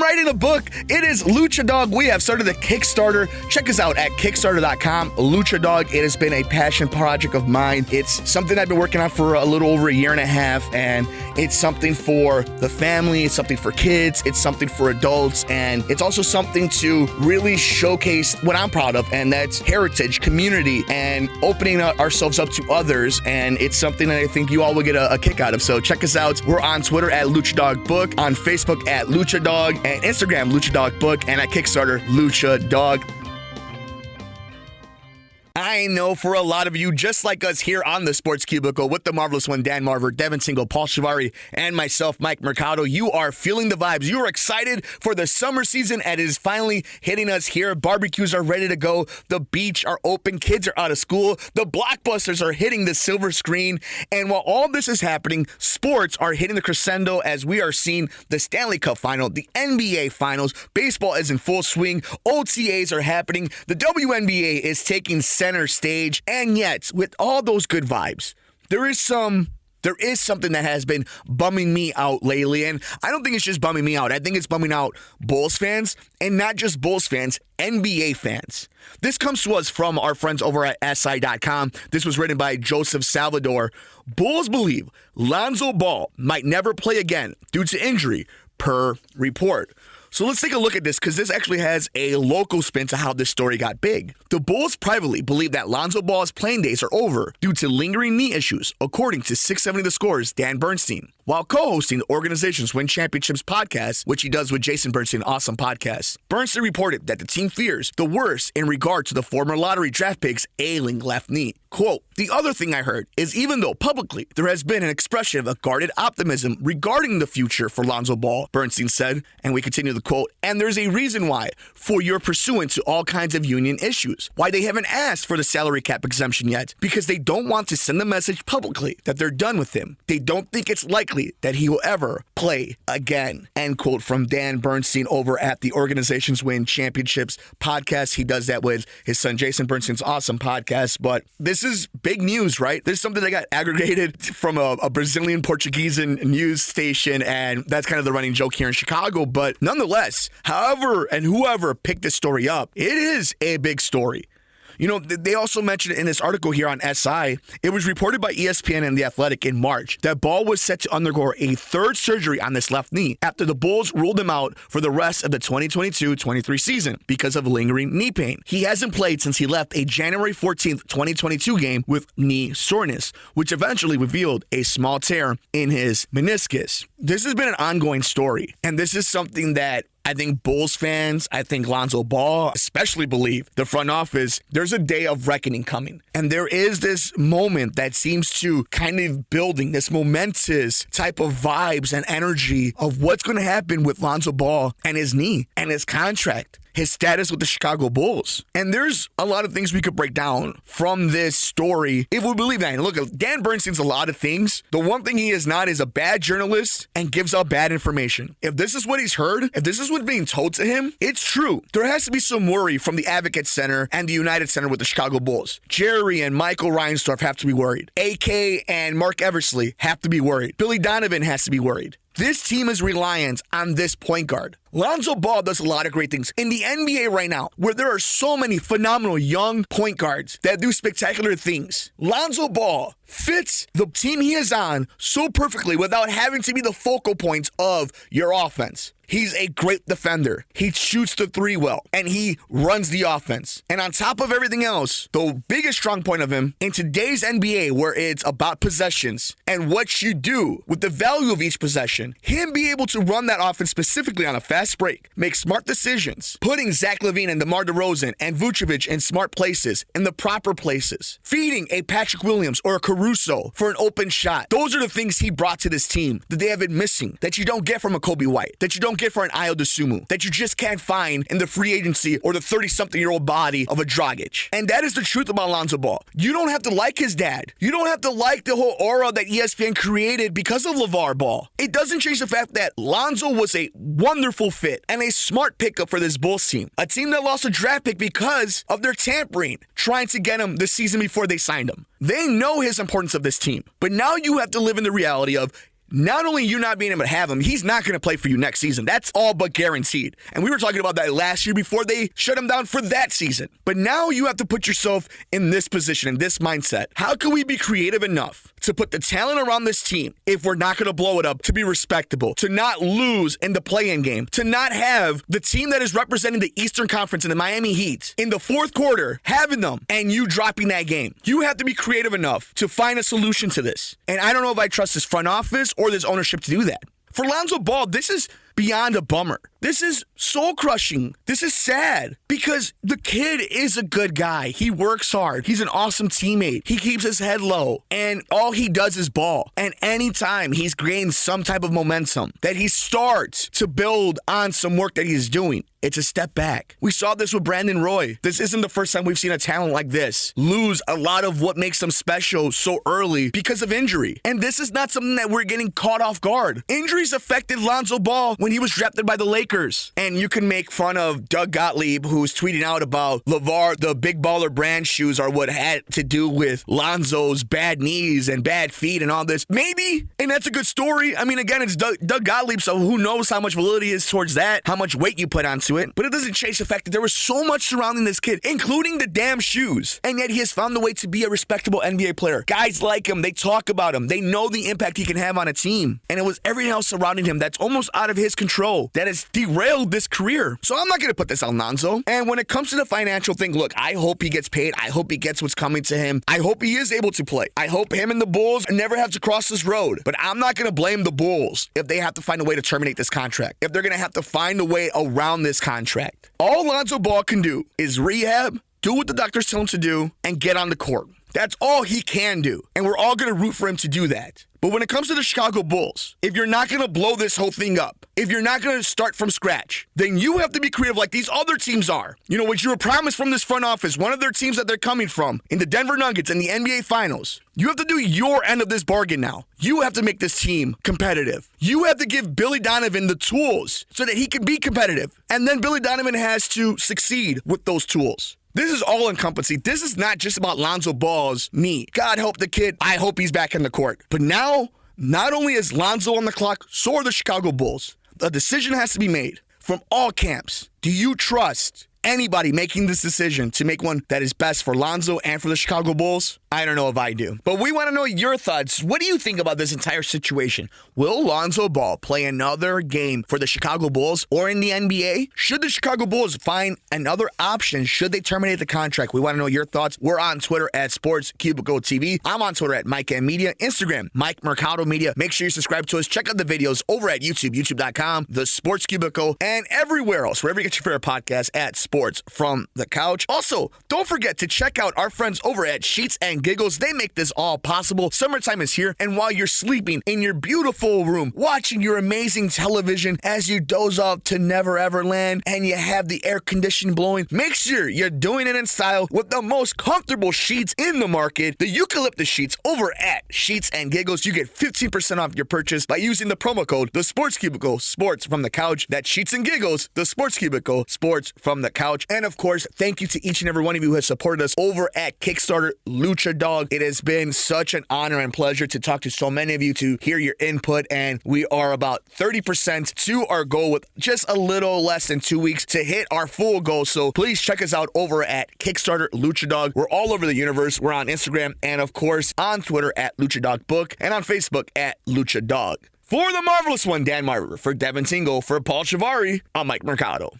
I'm writing a book. It is Lucha Dog. We have started a Kickstarter. Check us out at Kickstarter.com. Lucha Dog, it has been a passion project of mine. It's something I've been working on for a little over a year and a half, and it's something for the family. It's something for kids. It's something for adults, and it's also something to really showcase what I'm proud of, and that's heritage, community, and opening ourselves up to others. And it's something that I think you all will get a kick out of. So check us out. We're on Twitter at Lucha Dog Book, on Facebook at Lucha Dog, and Instagram Lucha Dog Book, and at Kickstarter Lucha Dog. I know for a lot of you, just like us here on the Sports Cubicle with the marvelous one, Dan Marver, Devin Tingle, Paul Chivari, and myself, Mike Mercado, you are feeling the vibes. You are excited for the summer season, and it is finally hitting us here. Barbecues are ready to go. The beach are open. Kids are out of school. The blockbusters are hitting the silver screen. And while all this is happening, sports are hitting the crescendo as we are seeing the Stanley Cup Final, the NBA Finals. Baseball is in full swing. OTAs are happening. The WNBA is taking center stage, and yet with all those good vibes, there is something that has been bumming me out lately, and I don't think it's just bumming me out. I think it's bumming out Bulls fans, and not just Bulls fans, NBA fans. This comes to us from our friends over at SI.com. This was written by Joseph Salvador. Bulls believe Lonzo Ball might never play again due to injury, per report. So let's take a look at this, because this actually has a local spin to how this story got big. The Bulls privately believe that Lonzo Ball's playing days are over due to lingering knee issues, according to 670 The Score's Dan Bernstein. While co-hosting the organization's Win Championships podcast, which he does with Jason Bernstein, awesome podcast, Bernstein reported that the team fears the worst in regard to the former lottery draft pick's ailing left knee. Quote, "The other thing I heard is even though publicly there has been an expression of guarded optimism regarding the future for Lonzo Ball," Bernstein said, and we continue the quote, "and there's a reason why, for your pursuant to all kinds of union issues, why they haven't asked for the salary cap exemption yet, because they don't want to send the message publicly that they're done with him. They don't think it's likely that he will ever play again." End quote from Dan Bernstein over at the organization's Win Championships podcast. He does that with his son Jason Bernstein's awesome podcast. But this is big news, right? This is something that got aggregated from a Brazilian Portuguese news station, and that's kind of the running joke here in Chicago. But nonetheless, however and whoever picked this story up, it is a big story. You know, they also mentioned in this article here on SI, it was reported by ESPN and The Athletic in March that Ball was set to undergo a third surgery on this left knee after the Bulls ruled him out for the rest of the 2022-23 season because of lingering knee pain. He hasn't played since he left a January 14th, 2022 game with knee soreness, which eventually revealed a small tear in his meniscus. This has been an ongoing story, and this is something that I think Bulls fans, I think Lonzo Ball especially believe the front office, there's a day of reckoning coming. And there is this moment that seems to kind of building this momentous type of vibes and energy of what's going to happen with Lonzo Ball and his knee and his contract, his status with the Chicago Bulls. And there's a lot of things we could break down from this story if we believe that. And look, Dan Bernstein's a lot of things. The one thing he is not is a bad journalist and gives out bad information. If this is what he's heard, if this is what's being told to him, it's true. There has to be some worry from the Advocate Center and the United Center with the Chicago Bulls. Jerry and Michael Reinsdorf have to be worried. AK and Mark Eversley have to be worried. Billy Donovan has to be worried. This team is reliant on this point guard. Lonzo Ball does a lot of great things. In the NBA right now, where there are so many phenomenal young point guards that do spectacular things, Lonzo Ball fits the team he is on so perfectly without having to be the focal point of your offense. He's a great defender. He shoots the three well, and he runs the offense. And on top of everything else, the biggest strong point of him in today's NBA, where it's about possessions and what you do with the value of each possession, him be able to run that offense specifically on a fast break, make smart decisions, putting Zach LaVine and DeMar DeRozan and Vucevic in smart places, in the proper places, feeding a Patrick Williams or a Caruso for an open shot. Those are the things he brought to this team that they have been missing, that you don't get from a Kobe White, that you don't get for an Ayo Dosunmu, that you just can't find in the free agency or the 30-something-year-old body of a Dragic. And that is the truth about Lonzo Ball. You don't have to like his dad. You don't have to like the whole aura that ESPN created because of LeVar Ball. It doesn't change the fact that Lonzo was a wonderful fit and a smart pickup for this Bulls team. A team that lost a draft pick because of their tampering, trying to get him the season before they signed him. They know his importance of this team. But now you have to live in the reality of not only you not being able to have him, he's not going to play for you next season. That's all but guaranteed. And we were talking about that last year before they shut him down for that season. But now you have to put yourself in this position, in this mindset. How can we be creative enough to put the talent around this team, if we're not going to blow it up, to be respectable, to not lose in the play-in game, to not have the team that is representing the Eastern Conference and the Miami Heat in the fourth quarter having them and you dropping that game? You have to be creative enough to find a solution to this. And I don't know if I trust this front office or this ownership to do that. For Lonzo Ball, this is beyond a bummer. This is soul-crushing. This is sad because the kid is a good guy. He works hard. He's an awesome teammate. He keeps his head low, and all he does is ball. And anytime he's gained some type of momentum that he starts to build on some work that he's doing, it's a step back. We saw this with Brandon Roy. This isn't the first time we've seen a talent like this lose a lot of what makes them special so early because of injury. And this is not something that we're getting caught off guard. Injuries affected Lonzo Ball when he was drafted by the Lakers. And you can make fun of Doug Gottlieb, who's tweeting out about LeVar, the Big Baller brand shoes are what had to do with Lonzo's bad knees and bad feet and all this. Maybe, and that's a good story. I mean, again, it's Doug Gottlieb, so who knows how much validity is towards that, how much weight you put onto it. But it doesn't change the fact that there was so much surrounding this kid, including the damn shoes. And yet he has found a way to be a respectable NBA player. Guys like him, they talk about him. They know the impact he can have on a team. And it was everything else surrounding him that's almost out of his control that has derailed this career. So I'm not going to put this on Lonzo. And when it comes to the financial thing, look, I hope he gets paid. I hope he gets what's coming to him. I hope he is able to play. I hope him and the Bulls never have to cross this road. But I'm not going to blame the Bulls if they have to find a way to terminate this contract. If they're going to have to find a way around this contract. All Lonzo Ball can do is rehab, do what the doctors tell him to do, and get on the court. That's all he can do. And we're all going to root for him to do that. But when it comes to the Chicago Bulls, if you're not going to blow this whole thing up, if you're not going to start from scratch, then you have to be creative like these other teams are. You know, what you were promised from this front office, one of their teams that they're coming from, in the Denver Nuggets in the NBA Finals, you have to do your end of this bargain now. You have to make this team competitive. You have to give Billy Donovan the tools so that he can be competitive. And then Billy Donovan has to succeed with those tools. This is all-encompassing. This is not just about Lonzo Ball's knee. God help the kid. I hope he's back in the court. But now, not only is Lonzo on the clock, so are the Chicago Bulls. A decision has to be made from all camps. Do you trust anybody making this decision to make one that is best for Lonzo and for the Chicago Bulls? I don't know if I do. But we want to know your thoughts. What do you think about this entire situation? Will Lonzo Ball play another game for the Chicago Bulls or in the NBA? Should the Chicago Bulls find another option? Should they terminate the contract? We want to know your thoughts. We're on Twitter at Sports Cubicle TV. I'm on Twitter at Mike M Media. Instagram, Mike Mercado Media. Make sure you subscribe to us. Check out the videos over at YouTube, youtube.com, the Sports Cubicle, and everywhere else, wherever you get your favorite podcast at Sports from the Couch. Also, don't forget to check out our friends over at Sheets and Giggles. They make this all possible. Summertime is here, and while you're sleeping in your beautiful room, watching your amazing television as you doze off to Never Ever Land, and you have the air conditioning blowing, make sure you're doing it in style with the most comfortable sheets in the market, the eucalyptus sheets over at Sheets and Giggles. You get 15% off your purchase by using the promo code The Sports Cubicle, Sports from the Couch. That's Sheets and Giggles, the Sports Cubicle, Sports from the Couch. And of course, thank you to each and every one of you who has supported us over at Kickstarter Lucha Dog. It has been such an honor and pleasure to talk to so many of you, to hear your input, and we are about 30% to our goal with just a little less than 2 weeks to hit our full goal. So please check us out over at Kickstarter Lucha Dog. We're all over the universe. We're on Instagram and of course on Twitter at Lucha Dog Book and on Facebook at Lucha Dog. For the marvelous one, Dan Marver, for Devin Tingle, for Paul Chivari, I'm Mike Mercado.